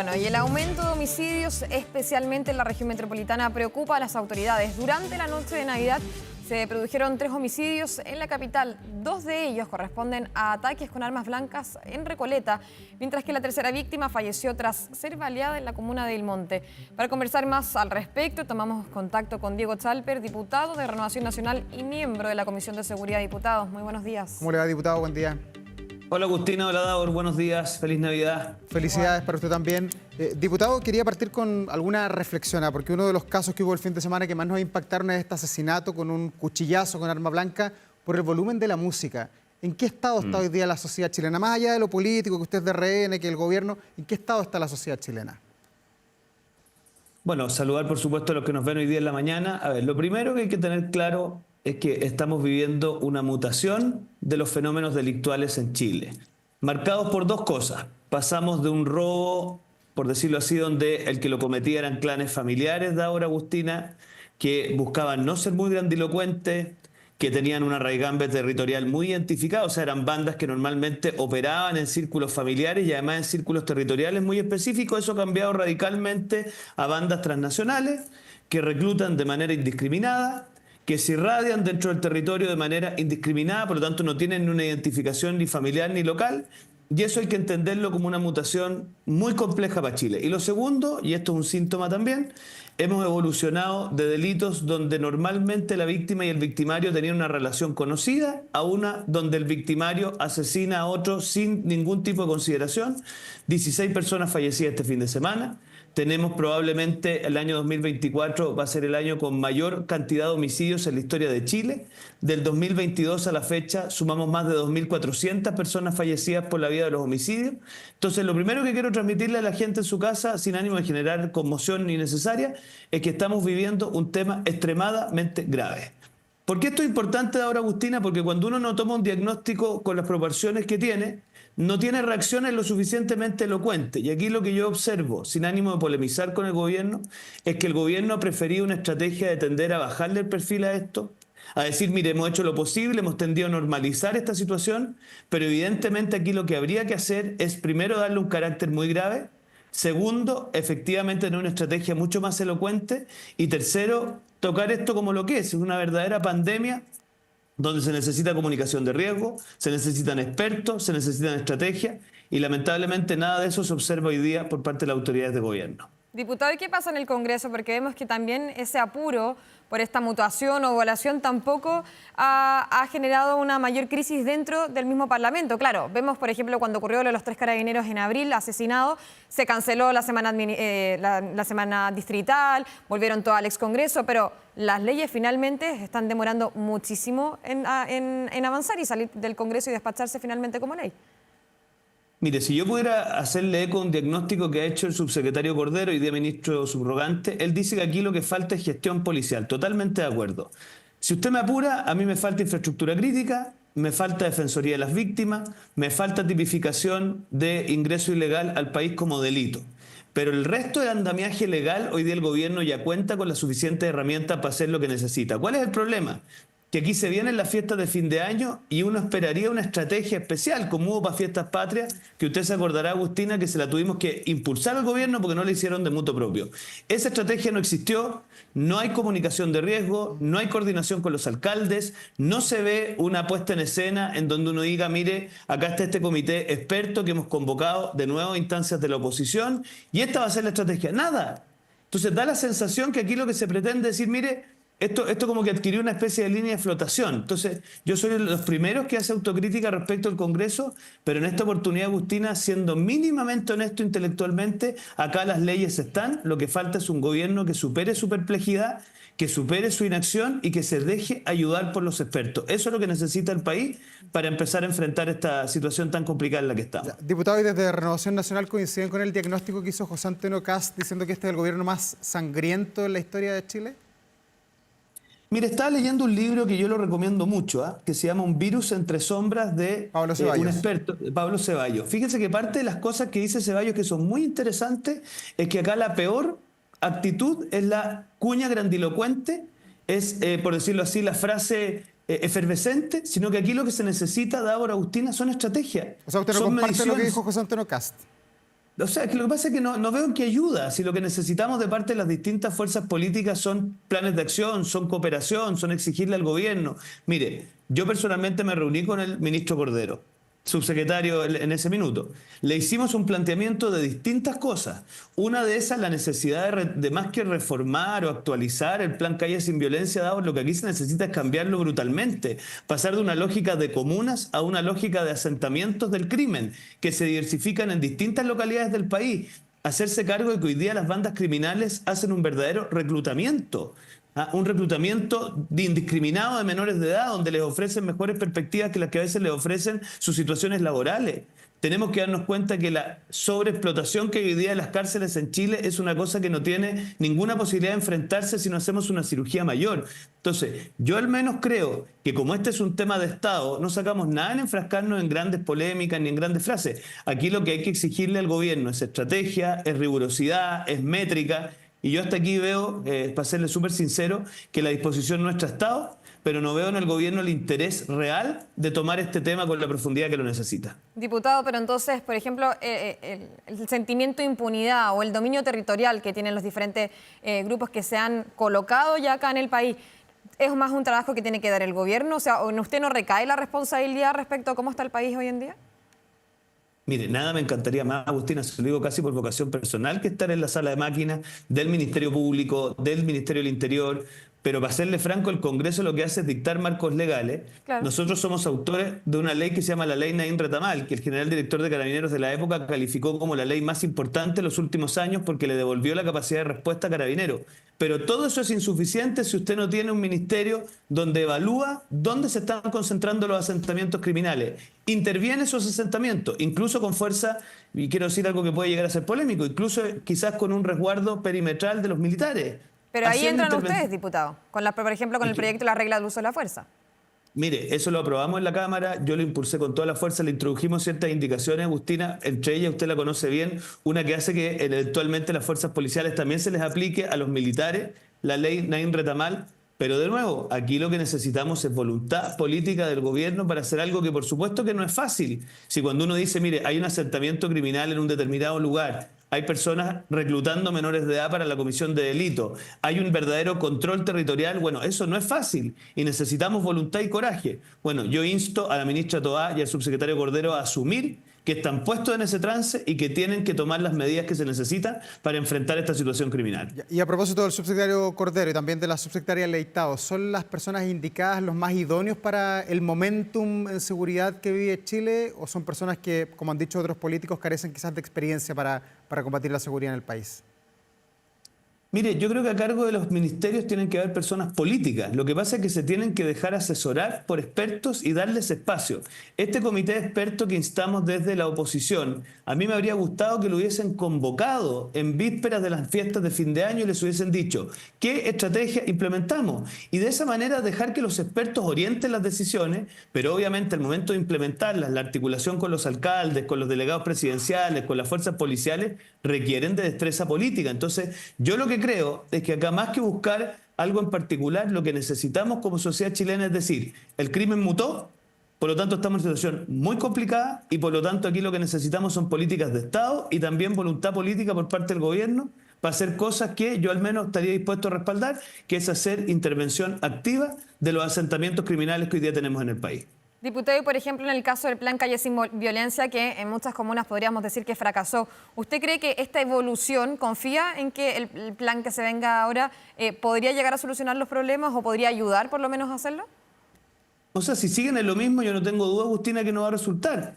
Bueno, y el aumento de homicidios, especialmente en la región metropolitana, preocupa a las autoridades. Durante la noche de Navidad se produjeron 3 homicidios en la capital. 2 de ellos corresponden a ataques con armas blancas en Recoleta, mientras que la tercera víctima falleció tras ser baleada en la comuna de El Monte. Para conversar más al respecto, tomamos contacto con Diego Chalper, diputado de Renovación Nacional y miembro de la Comisión de Seguridad de Diputados. Muy buenos días. ¿Cómo le va, diputado? Buen día. Hola Agustina, hola Davor, buenos días, feliz Navidad. Felicidades para usted también. Diputado, quería partir con alguna reflexión, porque uno de los casos que hubo el fin de semana que más nos impactaron es este asesinato con un cuchillazo con arma blanca por el volumen de la música. ¿En qué estado está hoy día la sociedad chilena? Más allá de lo político, que usted es de RN, que el gobierno, ¿en qué estado está la sociedad chilena? Bueno, saludar por supuesto a los que nos ven hoy día en la mañana. A ver, lo primero que hay que tener claro es que estamos viviendo una mutación de los fenómenos delictuales en Chile, marcados por 2 cosas. Pasamos de un robo, por decirlo así, donde el que lo cometía eran clanes familiares de ahora, Agustina, que buscaban no ser muy grandilocuentes, que tenían una raigambre territorial muy identificada, o sea, eran bandas que normalmente operaban en círculos familiares y además en círculos territoriales muy específicos. Eso ha cambiado radicalmente a bandas transnacionales que reclutan de manera indiscriminada, que se irradian dentro del territorio de manera indiscriminada, por lo tanto no tienen una identificación ni familiar ni local, y eso hay que entenderlo como una mutación muy compleja para Chile. Y lo segundo, y esto es un síntoma también, hemos evolucionado de delitos donde normalmente la víctima y el victimario tenían una relación conocida a una donde el victimario asesina a otro sin ningún tipo de consideración. 16 personas fallecidas este fin de semana. Tenemos probablemente el año 2024 va a ser el año con mayor cantidad de homicidios en la historia de Chile. Del 2022 a la fecha sumamos más de 2.400 personas fallecidas por la vía de los homicidios. Entonces, lo primero que quiero transmitirle a la gente en su casa, sin ánimo de generar conmoción innecesaria, es que estamos viviendo un tema extremadamente grave. ¿Por qué esto es importante ahora, Agustina? Porque cuando uno no toma un diagnóstico con las proporciones que tiene, no tiene reacciones lo suficientemente elocuentes. Y aquí lo que yo observo, sin ánimo de polemizar con el gobierno, es que el gobierno ha preferido una estrategia de tender a bajarle el perfil a esto, a decir, mire, hemos hecho lo posible, hemos tendido a normalizar esta situación, pero evidentemente aquí lo que habría que hacer es primero darle un carácter muy grave, segundo, efectivamente tener una estrategia mucho más elocuente, y tercero, tocar esto como lo que es una verdadera pandemia donde se necesita comunicación de riesgo, se necesitan expertos, se necesitan estrategias, y lamentablemente nada de eso se observa hoy día por parte de las autoridades de gobierno. Diputado, ¿y qué pasa en el Congreso? Porque vemos que también ese apuro por esta mutación o evaluación tampoco ha generado una mayor crisis dentro del mismo Parlamento. Claro, vemos, por ejemplo, cuando ocurrió lo de los 3 carabineros en abril, asesinados, se canceló la semana distrital, volvieron todo al ex-Congreso, pero las leyes finalmente están demorando muchísimo en avanzar y salir del Congreso y despacharse finalmente como ley. Mire, si yo pudiera hacerle eco a un diagnóstico que ha hecho el subsecretario Cordero, hoy día ministro subrogante, él dice que aquí lo que falta es gestión policial. Totalmente de acuerdo. Si usted me apura, a mí me falta infraestructura crítica, me falta defensoría de las víctimas, me falta tipificación de ingreso ilegal al país como delito. Pero el resto del andamiaje legal, hoy día el gobierno ya cuenta con las suficientes herramientas para hacer lo que necesita. ¿Cuál es el problema? Que aquí se vienen las fiestas de fin de año y uno esperaría una estrategia especial, como hubo para Fiestas Patrias, que usted se acordará, Agustina, que se la tuvimos que impulsar al gobierno porque no la hicieron de mutuo propio. Esa estrategia no existió, no hay comunicación de riesgo, no hay coordinación con los alcaldes, no se ve una puesta en escena en donde uno diga, mire, acá está este comité experto que hemos convocado de nuevo a instancias de la oposición y esta va a ser la estrategia. Nada. Entonces da la sensación que aquí lo que se pretende es decir, mire, esto como que adquirió una especie de línea de flotación. Entonces, yo soy de los primeros que hace autocrítica respecto al Congreso, pero en esta oportunidad, Agustina, siendo mínimamente honesto intelectualmente, acá las leyes están, lo que falta es un gobierno que supere su perplejidad, que supere su inacción y que se deje ayudar por los expertos. Eso es lo que necesita el país para empezar a enfrentar esta situación tan complicada en la que estamos. Diputado, y desde Renovación Nacional coinciden con el diagnóstico que hizo José Antonio Kast diciendo que este es el gobierno más sangriento en la historia de Chile. Mire, estaba leyendo un libro que yo lo recomiendo mucho, que se llama Un virus entre sombras de un experto, Pablo Ceballos. Fíjense que parte de las cosas que dice Ceballos que son muy interesantes es que acá la peor actitud es la cuña grandilocuente, es, por decirlo así, la frase efervescente, sino que aquí lo que se necesita, Davor, Agustina, son estrategias. O sea, usted no comparte lo que dijo José Antonio Kast. O sea, que lo que pasa es que no veo en qué ayuda. Si lo que necesitamos de parte de las distintas fuerzas políticas son planes de acción, son cooperación, son exigirle al gobierno. Mire, yo personalmente me reuní con el ministro Cordero, subsecretario en ese minuto. Le hicimos un planteamiento de distintas cosas. Una de esas, la necesidad de más que reformar o actualizar el plan Calle Sin Violencia, dado lo que aquí se necesita es cambiarlo brutalmente, pasar de una lógica de comunas a una lógica de asentamientos del crimen, que se diversifican en distintas localidades del país. Hacerse cargo de que hoy día las bandas criminales hacen un verdadero reclutamiento. Un reclutamiento indiscriminado de menores de edad, donde les ofrecen mejores perspectivas que las que a veces les ofrecen sus situaciones laborales. Tenemos que darnos cuenta que la sobreexplotación que hay hoy día en las cárceles en Chile es una cosa que no tiene ninguna posibilidad de enfrentarse si no hacemos una cirugía mayor. Entonces, yo al menos creo que como este es un tema de Estado, no sacamos nada en enfrascarnos en grandes polémicas ni en grandes frases. Aquí lo que hay que exigirle al gobierno es estrategia, es rigurosidad, es métrica. Y yo hasta aquí veo, para serle súper sincero, que la disposición nuestra ha estado, pero no veo en el gobierno el interés real de tomar este tema con la profundidad que lo necesita. Diputado, pero entonces, por ejemplo, el sentimiento de impunidad o el dominio territorial que tienen los diferentes grupos que se han colocado ya acá en el país, ¿es más un trabajo que tiene que dar el gobierno? O sea, ¿en usted no recae la responsabilidad respecto a cómo está el país hoy en día? Mire, nada me encantaría más, Agustina, se lo digo casi por vocación personal, que estar en la sala de máquinas del Ministerio Público, del Ministerio del Interior, pero para serle franco, el Congreso lo que hace es dictar marcos legales. Claro. Nosotros somos autores de una ley que se llama la Ley Naín Retamal, que el general director de Carabineros de la época calificó como la ley más importante en los últimos años porque le devolvió la capacidad de respuesta a Carabineros. Pero todo eso es insuficiente si usted no tiene un ministerio donde evalúa dónde se están concentrando los asentamientos criminales. Interviene esos asentamientos, incluso con fuerza, y quiero decir algo que puede llegar a ser polémico, incluso quizás con un resguardo perimetral de los militares. Pero ahí Haciendo entran ustedes, diputado, por ejemplo, con el proyecto de la regla del uso de la fuerza. Mire, eso lo aprobamos en la Cámara, yo lo impulsé con toda la fuerza, le introdujimos ciertas indicaciones, Agustina, entre ellas usted la conoce bien, una que hace que eventualmente las fuerzas policiales también se les aplique a los militares la ley Naín Retamal, pero de nuevo, aquí lo que necesitamos es voluntad política del gobierno para hacer algo que por supuesto que no es fácil. Si cuando uno dice, mire, hay un asentamiento criminal en un determinado lugar, hay personas reclutando menores de edad para la comisión de delitos, hay un verdadero control territorial, bueno, eso no es fácil y necesitamos voluntad y coraje. Bueno, yo insto a la ministra Toá y al subsecretario Cordero a asumir que están puestos en ese trance y que tienen que tomar las medidas que se necesitan para enfrentar esta situación criminal. Y a propósito del subsecretario Cordero y también de la subsecretaria Leitao, ¿son las personas indicadas los más idóneos para el momentum en seguridad que vive Chile o son personas que, como han dicho otros políticos, carecen quizás de experiencia para combatir la seguridad en el país? Mire, yo creo que a cargo de los ministerios tienen que haber personas políticas. Lo que pasa es que se tienen que dejar asesorar por expertos y darles espacio. Este comité de expertos que instamos desde la oposición, a mí me habría gustado que lo hubiesen convocado en vísperas de las fiestas de fin de año y les hubiesen dicho qué estrategia implementamos. Y de esa manera dejar que los expertos orienten las decisiones, pero obviamente al momento de implementarlas, la articulación con los alcaldes, con los delegados presidenciales, con las fuerzas policiales, requieren de destreza política. Entonces, yo lo que creo es que acá más que buscar algo en particular, lo que necesitamos como sociedad chilena es decir, el crimen mutó, por lo tanto estamos en una situación muy complicada y por lo tanto aquí lo que necesitamos son políticas de Estado y también voluntad política por parte del gobierno para hacer cosas que yo al menos estaría dispuesto a respaldar, que es hacer intervención activa de los asentamientos criminales que hoy día tenemos en el país. Diputado, y por ejemplo, en el caso del plan Calle Sin Violencia, que en muchas comunas podríamos decir que fracasó, ¿usted cree que esta evolución confía en que el plan que se venga ahora podría llegar a solucionar los problemas o podría ayudar por lo menos a hacerlo? O sea, si siguen en lo mismo, yo no tengo duda, Agustina, que no va a resultar.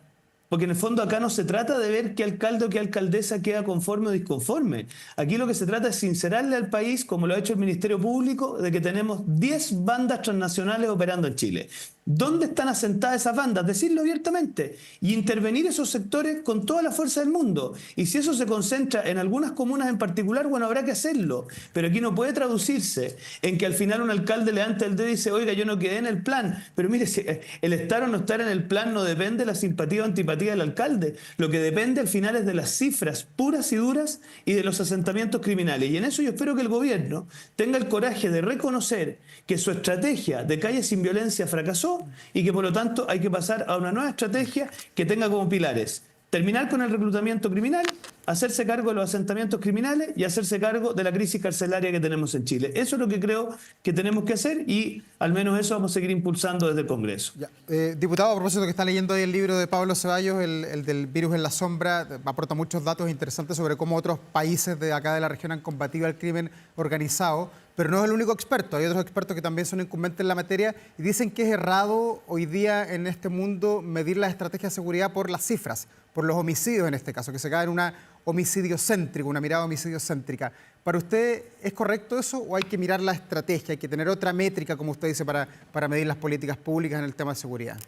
Porque en el fondo acá no se trata de ver qué alcalde o qué alcaldesa queda conforme o disconforme. Aquí lo que se trata es sincerarle al país, como lo ha hecho el Ministerio Público, de que tenemos 10 bandas transnacionales operando en Chile. ¿Dónde están asentadas esas bandas? Decirlo abiertamente y intervenir esos sectores con toda la fuerza del mundo. Y si eso se concentra en algunas comunas en particular, bueno, habrá que hacerlo. Pero aquí no puede traducirse en que al final un alcalde levanta el dedo y dice, oiga, yo no quedé en el plan. Pero mire, si el estar o no estar en el plan no depende de la simpatía o antipatía del alcalde. Lo que depende al final es de las cifras puras y duras y de los asentamientos criminales. Y en eso yo espero que el gobierno tenga el coraje de reconocer que su estrategia de Calle Sin Violencia fracasó y que por lo tanto hay que pasar a una nueva estrategia que tenga como pilares terminar con el reclutamiento criminal, hacerse cargo de los asentamientos criminales y hacerse cargo de la crisis carcelaria que tenemos en Chile. Eso es lo que creo que tenemos que hacer y al menos eso vamos a seguir impulsando desde el Congreso. Ya. Diputado, a propósito que está leyendo ahí el libro de Pablo Ceballos, el del virus en la sombra, aporta muchos datos interesantes sobre cómo otros países de acá de la región han combatido el crimen organizado, pero no es el único experto. Hay otros expertos que también son incumbentes en la materia y dicen que es errado hoy día en este mundo medir las estrategias de seguridad por las cifras, por los homicidios en este caso, que se cae en una homicidio céntrico, una mirada homicidio céntrica. ¿Para usted es correcto eso o hay que mirar la estrategia, hay que tener otra métrica, como usted dice, para medir las políticas públicas en el tema de seguridad?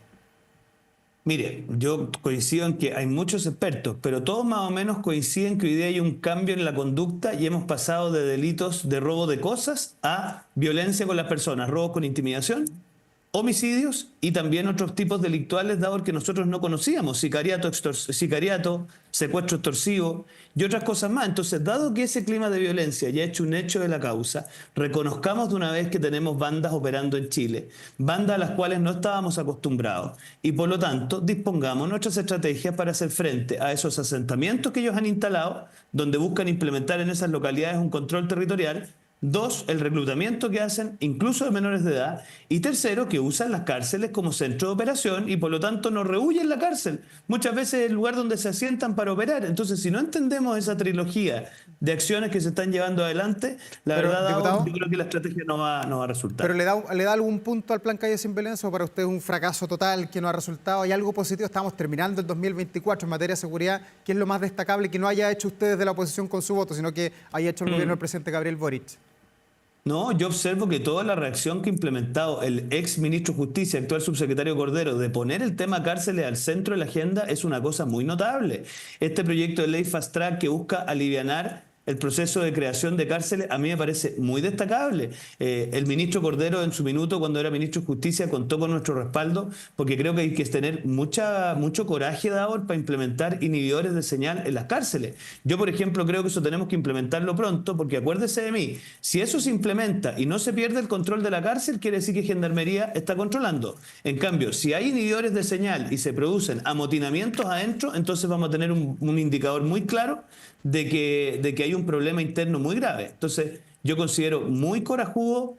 Mire, yo coincido en que hay muchos expertos, pero todos más o menos coinciden que hoy día hay un cambio en la conducta y hemos pasado de delitos de robo de cosas a violencia con las personas, robos con intimidación, homicidios y también otros tipos delictuales dados que nosotros no conocíamos, sicariato, secuestro extorsivo y otras cosas más. Entonces, dado que ese clima de violencia ya ha hecho un hecho de la causa, reconozcamos de una vez que tenemos bandas operando en Chile, bandas a las cuales no estábamos acostumbrados y por lo tanto dispongamos nuestras estrategias para hacer frente a esos asentamientos que ellos han instalado, donde buscan implementar en esas localidades un control territorial. Dos, el reclutamiento que hacen, incluso de menores de edad. Y tercero, que usan las cárceles como centro de operación y por lo tanto no rehuyen la cárcel. Muchas veces es el lugar donde se asientan para operar. Entonces, si no entendemos esa trilogía de acciones que se están llevando adelante, la verdad, diputado, yo creo que la estrategia no va a resultar. ¿Pero le da algún punto al Plan Calle Sin Violencia o para usted es un fracaso total que no ha resultado? ¿Hay algo positivo? Estamos terminando el 2024 en materia de seguridad. ¿Qué es lo más destacable que no haya hecho ustedes de la oposición con su voto, sino que haya hecho el gobierno del presidente Gabriel Boric? No, yo observo que toda la reacción que ha implementado el ex ministro de Justicia, actual subsecretario Cordero, de poner el tema cárceles al centro de la agenda es una cosa muy notable. Este proyecto de ley Fast Track que busca alivianar el proceso de creación de cárceles a mí me parece muy destacable. El ministro Cordero en su minuto, cuando era ministro de Justicia, contó con nuestro respaldo porque creo que hay que tener mucho coraje de ahora para implementar inhibidores de señal en las cárceles. Yo, por ejemplo, creo que eso tenemos que implementarlo pronto porque acuérdese de mí, si eso se implementa y no se pierde el control de la cárcel, quiere decir que Gendarmería está controlando. En cambio, si hay inhibidores de señal y se producen amotinamientos adentro, entonces vamos a tener un indicador muy claro de que hay un problema interno muy grave. Entonces, yo considero muy corajudo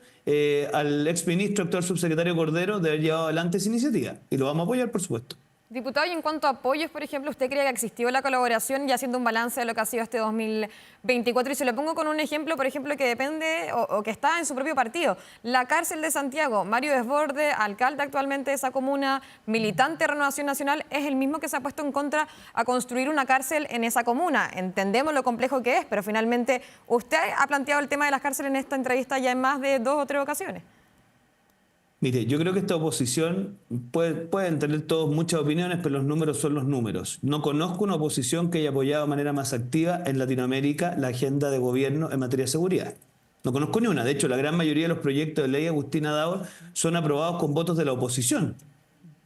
al exministro, actual subsecretario Cordero, de haber llevado adelante esa iniciativa. Y lo vamos a apoyar, por supuesto. Diputado, y en cuanto a apoyos, por ejemplo, ¿usted cree que existió la colaboración y haciendo un balance de lo que ha sido este 2024? Y se lo pongo con un ejemplo, por ejemplo, que depende o que está en su propio partido. La cárcel de Santiago, Mario Desbordes, alcalde actualmente de esa comuna, militante de Renovación Nacional, es el mismo que se ha puesto en contra a construir una cárcel en esa comuna. Entendemos lo complejo que es, pero finalmente usted ha planteado el tema de las cárceles en esta entrevista ya en más de 2 o 3 ocasiones. Mire, yo creo que esta oposición pueden tener todos muchas opiniones, pero los números son los números. No conozco una oposición que haya apoyado de manera más activa en Latinoamérica la agenda de gobierno en materia de seguridad. No conozco ni una. De hecho, la gran mayoría de los proyectos de ley Agustina Dao son aprobados con votos de la oposición,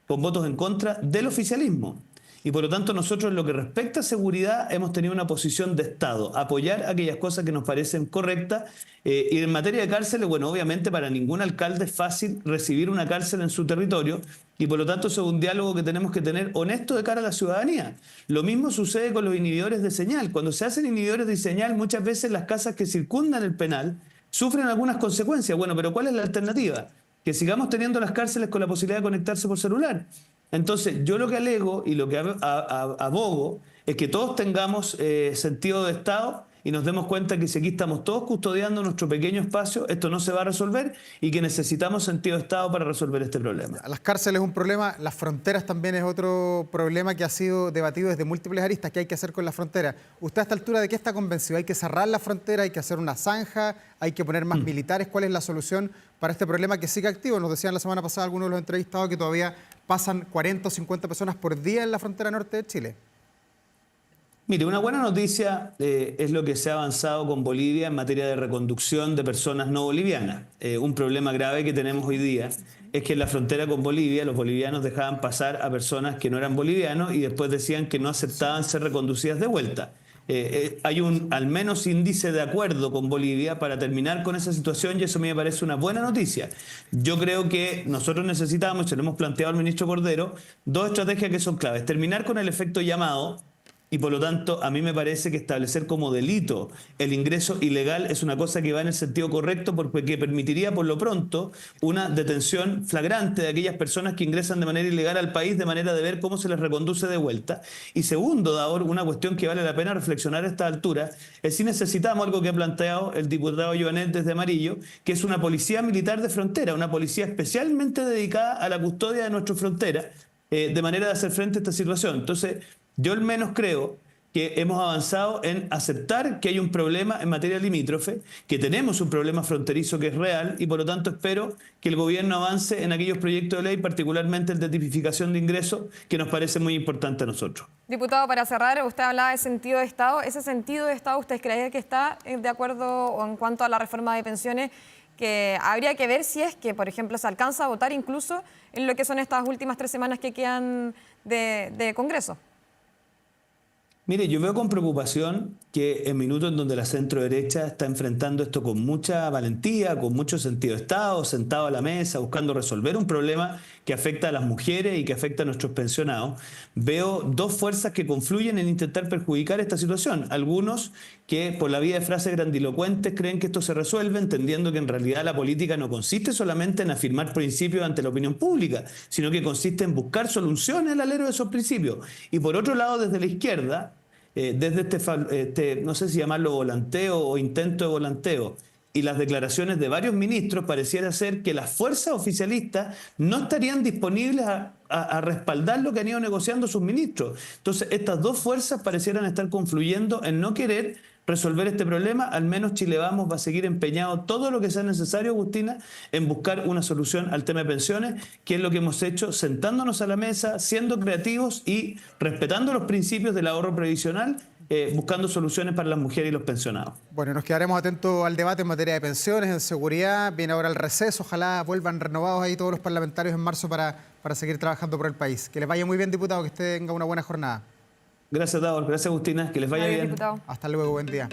con votos en contra del oficialismo. Y por lo tanto nosotros en lo que respecta a seguridad hemos tenido una posición de Estado, apoyar aquellas cosas que nos parecen correctas. Y en materia de cárceles, bueno, obviamente para ningún alcalde es fácil recibir una cárcel en su territorio y por lo tanto eso es un diálogo que tenemos que tener honesto de cara a la ciudadanía. Lo mismo sucede con los inhibidores de señal. Cuando se hacen inhibidores de señal, muchas veces las casas que circundan el penal sufren algunas consecuencias. Bueno, pero ¿cuál es la alternativa? Que sigamos teniendo las cárceles con la posibilidad de conectarse por celular. Entonces, yo lo que alego y lo que abogo es que todos tengamos sentido de Estado y nos demos cuenta que si aquí estamos todos custodiando nuestro pequeño espacio, esto no se va a resolver y que necesitamos sentido de Estado para resolver este problema. Las cárceles es un problema, las fronteras también es otro problema que ha sido debatido desde múltiples aristas. ¿Qué hay que hacer con la frontera? ¿Usted a esta altura de qué está convencido? ¿Hay que cerrar la frontera? ¿Hay que hacer una zanja? ¿Hay que poner más militares? ¿Cuál es la solución para este problema que sigue activo? Nos decían la semana pasada algunos de los entrevistados que todavía pasan 40 o 50 personas por día en la frontera norte de Chile. Mire, una buena noticia es lo que se ha avanzado con Bolivia en materia de reconducción de personas no bolivianas. Un problema grave que tenemos hoy día es que en la frontera con Bolivia los bolivianos dejaban pasar a personas que no eran bolivianos y después decían que no aceptaban ser reconducidas de vuelta. Hay un al menos índice de acuerdo con Bolivia para terminar con esa situación y eso a mí me parece una buena noticia. Yo creo que nosotros necesitamos, se lo hemos planteado al ministro Cordero, dos estrategias que son claves. Terminar con el efecto llamado, y por lo tanto a mí me parece que establecer como delito el ingreso ilegal es una cosa que va en el sentido correcto porque permitiría por lo pronto una detención flagrante de aquellas personas que ingresan de manera ilegal al país, de manera de ver cómo se les reconduce de vuelta. Y segundo, Davor, una cuestión que vale la pena reflexionar a esta altura es si necesitamos algo que ha planteado el diputado Joanet desde Amarillo, que es una policía militar de frontera, una policía especialmente dedicada a la custodia de nuestra frontera, de manera de hacer frente a esta situación. Entonces, yo al menos creo que hemos avanzado en aceptar que hay un problema en materia limítrofe, que tenemos un problema fronterizo que es real y por lo tanto espero que el gobierno avance en aquellos proyectos de ley, particularmente el de tipificación de ingresos, que nos parece muy importante a nosotros. Diputado, para cerrar, usted hablaba de sentido de Estado. ¿Ese sentido de Estado usted cree que está de acuerdo o en cuanto a la reforma de pensiones? Que habría que ver si es que, por ejemplo, se alcanza a votar incluso en lo que son estas últimas 3 semanas que quedan de Congreso. Mire, yo veo con preocupación que en minutos en donde la centro-derecha está enfrentando esto con mucha valentía, con mucho sentido de Estado, sentado a la mesa, buscando resolver un problema que afecta a las mujeres y que afecta a nuestros pensionados, veo dos fuerzas que confluyen en intentar perjudicar esta situación. Algunos que por la vía de frases grandilocuentes creen que esto se resuelve, entendiendo que en realidad la política no consiste solamente en afirmar principios ante la opinión pública, sino que consiste en buscar soluciones al alero de esos principios. Y por otro lado, desde la izquierda, desde no sé si llamarlo volanteo o intento de volanteo, y las declaraciones de varios ministros, pareciera ser que las fuerzas oficialistas no estarían disponibles a respaldar lo que han ido negociando sus ministros. Entonces, estas dos fuerzas parecieran estar confluyendo en no querer resolver este problema. Al menos Chile Vamos va a seguir empeñado todo lo que sea necesario, Agustina, en buscar una solución al tema de pensiones, que es lo que hemos hecho sentándonos a la mesa, siendo creativos y respetando los principios del ahorro previsional, buscando soluciones para las mujeres y los pensionados. Bueno, nos quedaremos atentos al debate en materia de pensiones, en seguridad. Viene ahora el receso. Ojalá vuelvan renovados ahí todos los parlamentarios en marzo para seguir trabajando por el país. Que les vaya muy bien, diputado, que tenga una buena jornada. Gracias, Davor. Gracias, Agustina. Que les vaya bien. Diputado. Hasta luego, buen día.